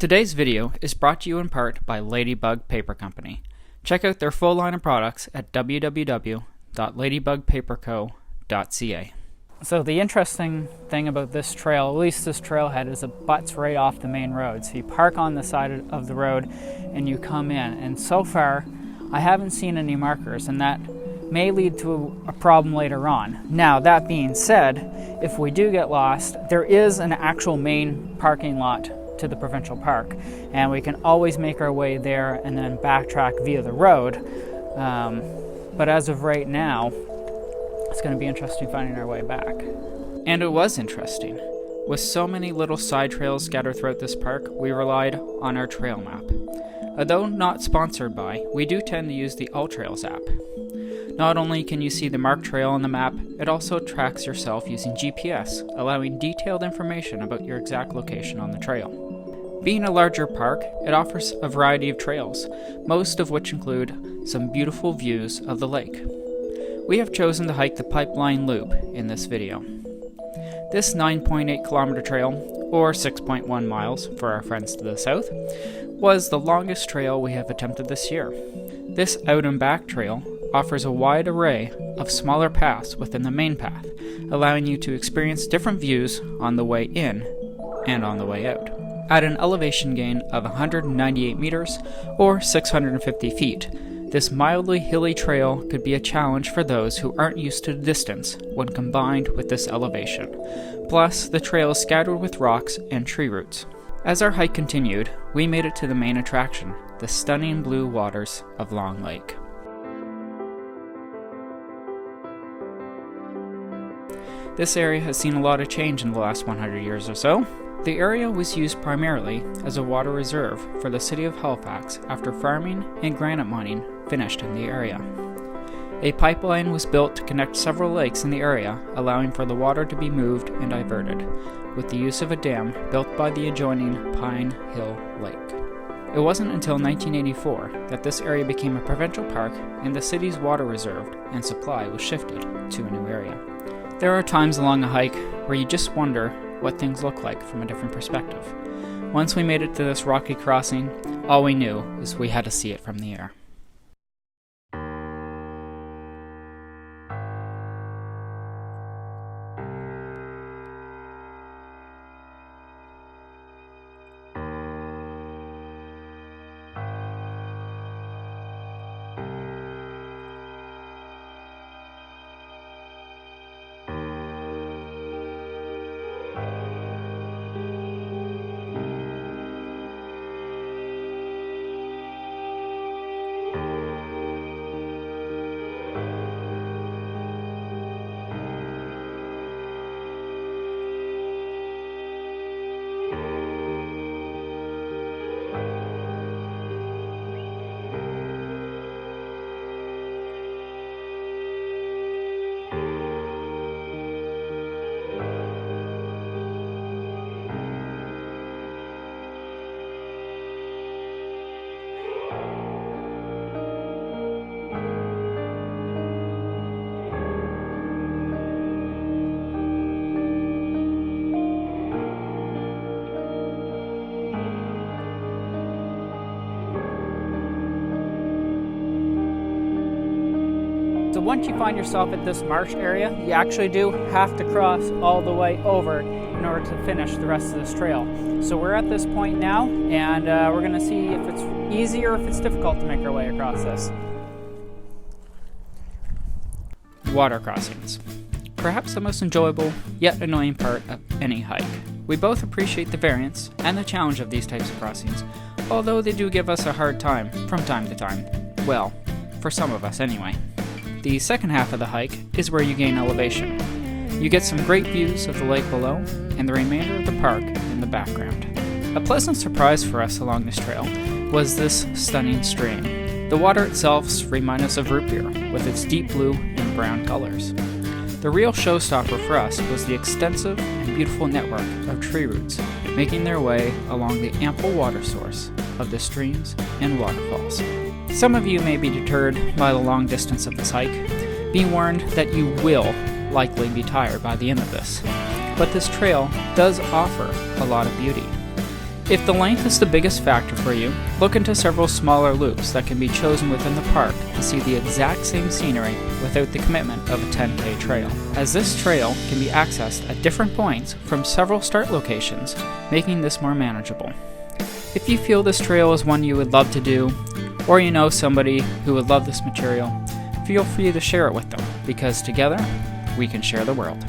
Today's video is brought to you in part by Ladybug Paper Company. Check out their full line of products at www.ladybugpaperco.ca. So the interesting thing about this trail, at least this trailhead, is it butts right off the main road. So you park on the side of the road and you come in. And so far, I haven't seen any markers, and that may lead to a problem later on. Now, that being said, if we do get lost, there is an actual main parking lot to the provincial park, and we can always make our way there and then backtrack via the road. But as of right now, it's going to be interesting finding our way back. And it was interesting. With so many little side trails scattered throughout this park, we relied on our trail map. Although not sponsored by, we do tend to use the AllTrails app. Not only can you see the marked trail on the map, it also tracks yourself using GPS, allowing detailed information about your exact location on the trail. Being a larger park, it offers a variety of trails, most of which include some beautiful views of the lake. We have chosen to hike the Pipeline Loop in this video. This 9.8 kilometer trail, or 6.1 miles for our friends to the south, was the longest trail we have attempted this year. This out and back trail offers a wide array of smaller paths within the main path, allowing you to experience different views on the way in and on the way out. At an elevation gain of 198 meters, or 650 feet, this mildly hilly trail could be a challenge for those who aren't used to the distance when combined with this elevation. Plus, the trail is scattered with rocks and tree roots. As our hike continued, we made it to the main attraction, the stunning blue waters of Long Lake. This area has seen a lot of change in the last 100 years or so. The area was used primarily as a water reserve for the city of Halifax after farming and granite mining finished in the area. A pipeline was built to connect several lakes in the area, allowing for the water to be moved and diverted, with the use of a dam built by the adjoining Pine Hill Lake. It wasn't until 1984 that this area became a provincial park and the city's water reserve and supply was shifted to a new area. There are times along a hike where you just wonder what things look like from a different perspective. Once we made it to this rocky crossing, all we knew is we had to see it from the air. So once you find yourself at this marsh area, you actually do have to cross all the way over in order to finish the rest of this trail. So we're at this point now, and we're going to see if it's easy or if it's difficult to make our way across this. Water crossings. Perhaps the most enjoyable, yet annoying part of any hike. We both appreciate the variance and the challenge of these types of crossings, although they do give us a hard time from time to time. Well, for some of us anyway. The second half of the hike is where you gain elevation. You get some great views of the lake below and the remainder of the park in the background. A pleasant surprise for us along this trail was this stunning stream. The water itself reminds us of root beer, with its deep blue and brown colors. The real showstopper for us was the extensive and beautiful network of tree roots making their way along the ample water source of the streams and waterfalls. Some of you may be deterred by the long distance of this hike, being warned that you will likely be tired by the end of this. But this trail does offer a lot of beauty. If the length is the biggest factor for you, look into several smaller loops that can be chosen within the park to see the exact same scenery without the commitment of a 10K trail, as this trail can be accessed at different points from several start locations, making this more manageable. If you feel this trail is one you would love to do, or you know somebody who would love this material, feel free to share it with them, because together we can share the world.